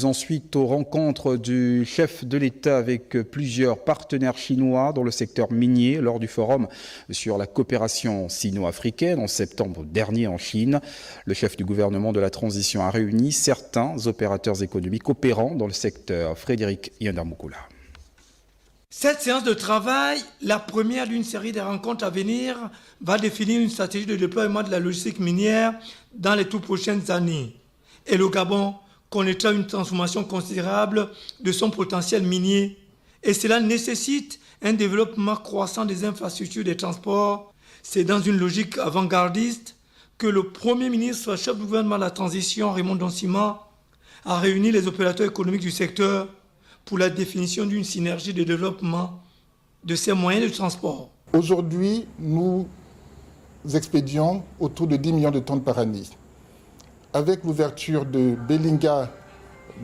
Ensuite, aux rencontres du chef de l'État avec plusieurs partenaires chinois dans le secteur minier lors du forum sur la coopération sino-africaine en septembre dernier en Chine. Le chef du gouvernement de la transition a réuni certains opérateurs économiques opérant dans le secteur. Frédéric Yandamukula. Cette séance de travail, la première d'une série de rencontres à venir, va définir une stratégie de déploiement de la logistique minière dans les toutes prochaines années. Et le Gabon connaîtra une transformation considérable de son potentiel minier. Et cela nécessite un développement croissant des infrastructures des transports. C'est dans une logique avant-gardiste que le Premier ministre, chef du gouvernement de la transition, Raymond Donsima, a réuni les opérateurs économiques du secteur pour la définition d'une synergie de développement de ces moyens de transport. Aujourd'hui, nous expédions autour de 10 millions de tonnes par année. Avec l'ouverture de Belinga,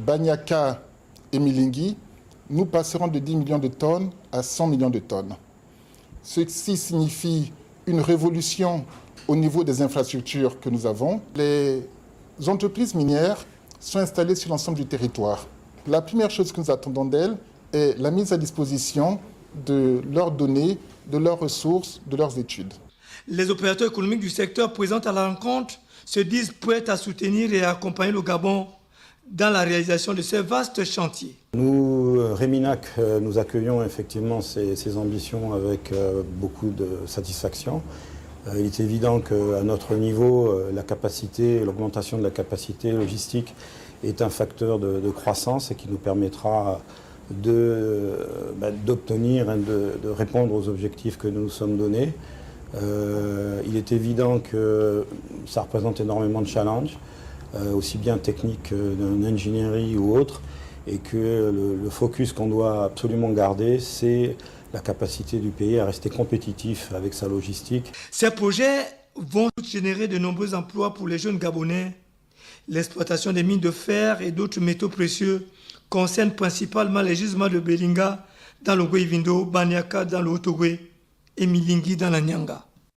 Banyaka et Milingi, nous passerons de 10 millions de tonnes à 100 millions de tonnes. Ceci signifie une révolution au niveau des infrastructures que nous avons. Les entreprises minières sont installées sur l'ensemble du territoire. La première chose que nous attendons d'elles est la mise à disposition de leurs données, de leurs ressources, de leurs études. Les opérateurs économiques du secteur présents à la rencontre se disent prêts à soutenir et à accompagner le Gabon dans la réalisation de ces vastes chantiers. Nous, Reminac, nous accueillons effectivement ces ambitions avec beaucoup de satisfaction. Il est évident qu'à notre niveau, l'augmentation de la capacité logistique est un facteur de croissance et qui nous permettra d'obtenir et de répondre aux objectifs que nous nous sommes donnés. Il est évident que ça représente énormément de challenges, aussi bien techniques d'ingénierie ou autres, et que le focus qu'on doit absolument garder, c'est la capacité du pays à rester compétitif avec sa logistique. Ces projets vont générer de nombreux emplois pour les jeunes Gabonais. L'exploitation des mines de fer et d'autres métaux précieux concerne principalement les gisements de Belinga dans le Gouivindo, Banyaka dans le Haut-Ogooué et Milingi dans la Nyanga.